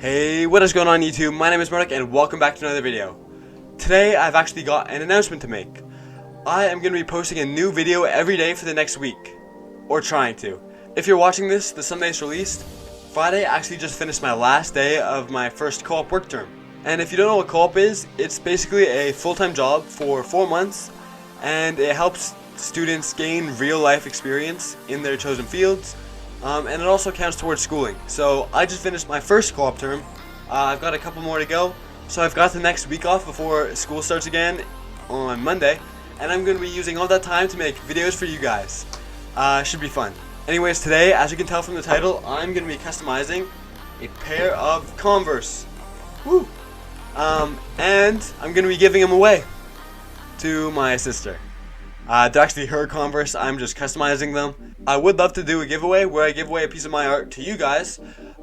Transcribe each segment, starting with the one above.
Hey, what is going on YouTube? My name is Murdoch and welcome back to another video. Today I've actually got an announcement to make. I am going to be posting a new video every day for the next week. Or trying to. If you're watching this the Sunday it's released, Friday actually just finished my last day of my first co-op work term. And if you don't know what co-op is, it's basically a full-time job for 4 months and it helps students gain real life experience in their chosen fields. And it also counts towards schooling. So I just finished my first co-op term. I've got a couple more to go. So I've got the next week off before school starts again on Monday. And I'm going to be using all that time to make videos for you guys. Should be fun. Anyways, today, as you can tell from the title, I'm going to be customizing a pair of Converse. Woo! And I'm going to be giving them away to my sister. They're actually her Converse, I'm just customizing them. I would love to do a giveaway where I give away a piece of my art to you guys,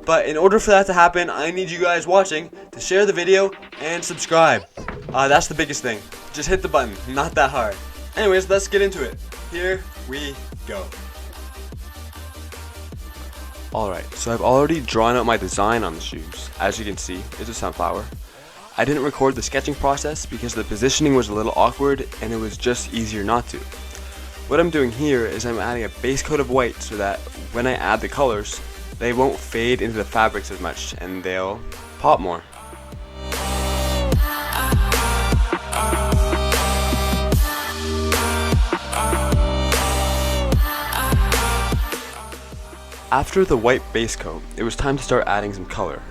but in order for that to happen, I need you guys watching to share the video and subscribe. That's the biggest thing. Just hit the button, not that hard. Anyways, let's get into it. Here we go. Alright, so I've already drawn out my design on the shoes. As you can see, it's a sunflower. I didn't record the sketching process because the positioning was a little awkward and it was just easier not to. What I'm doing here is I'm adding a base coat of white so that when I add the colors, they won't fade into the fabrics as much and they'll pop more. After the white base coat, it was time to start adding some color.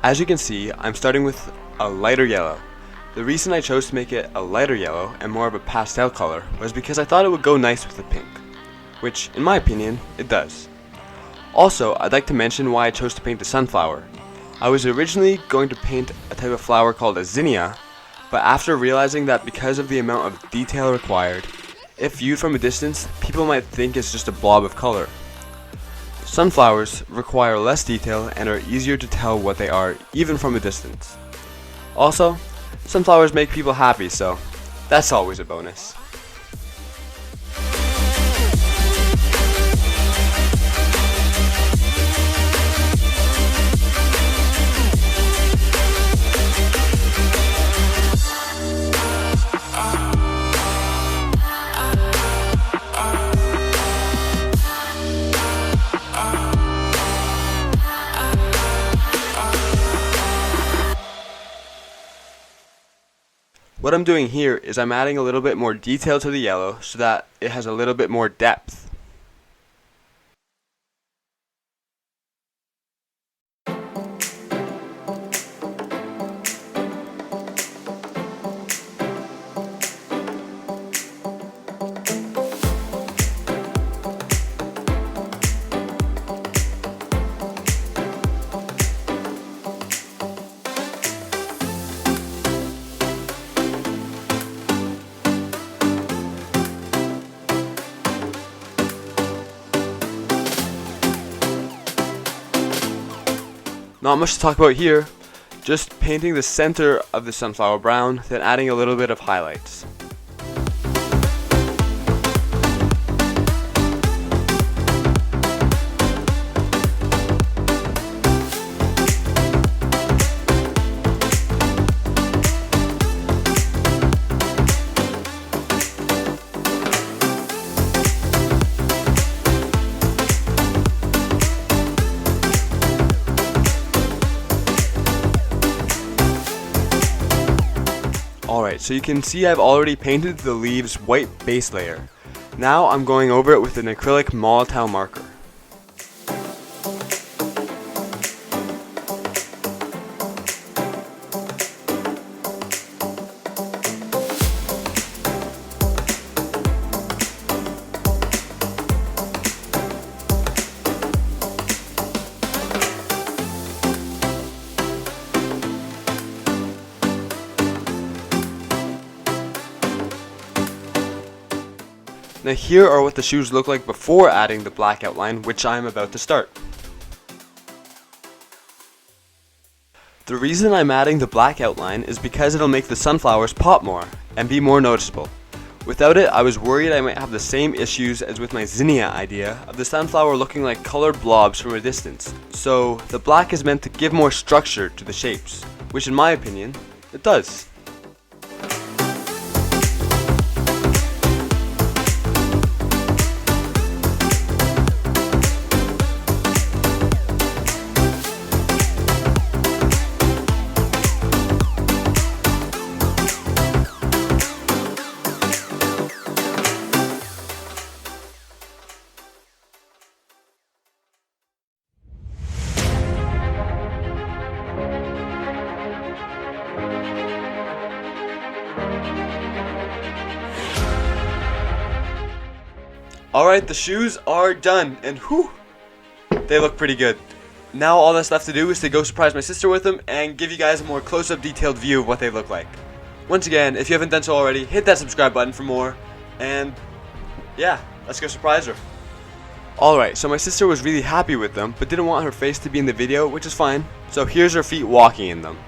As you can see, I'm starting with a lighter yellow. The reason I chose to make it a lighter yellow and more of a pastel color was because I thought it would go nice with the pink, which, in my opinion, it does. Also, I'd like to mention why I chose to paint the sunflower. I was originally going to paint a type of flower called a zinnia, but after realizing that because of the amount of detail required, if viewed from a distance, people might think it's just a blob of color. Sunflowers require less detail and are easier to tell what they are even from a distance. Also, sunflowers make people happy, so that's always a bonus. What I'm doing here is I'm adding a little bit more detail to the yellow so that it has a little bit more depth. Not much to talk about here, just painting the center of the sunflower brown, then adding a little bit of highlights. Alright, so you can see I've already painted the leaves white base layer. Now I'm going over it with an acrylic molotow marker. Now here are what the shoes look like before adding the black outline, which I am about to start. The reason I'm adding the black outline is because it'll make the sunflowers pop more and be more noticeable. Without it, I was worried I might have the same issues as with my zinnia idea of the sunflower looking like colored blobs from a distance. So the black is meant to give more structure to the shapes, which in my opinion, it does. Alright, the shoes are done, and whew, they look pretty good. Now all that's left to do is to go surprise my sister with them and give you guys a more close-up detailed view of what they look like. Once again, if you haven't done so already, hit that subscribe button for more, and yeah, let's go surprise her. Alright, so my sister was really happy with them, but didn't want her face to be in the video, which is fine, so here's her feet walking in them.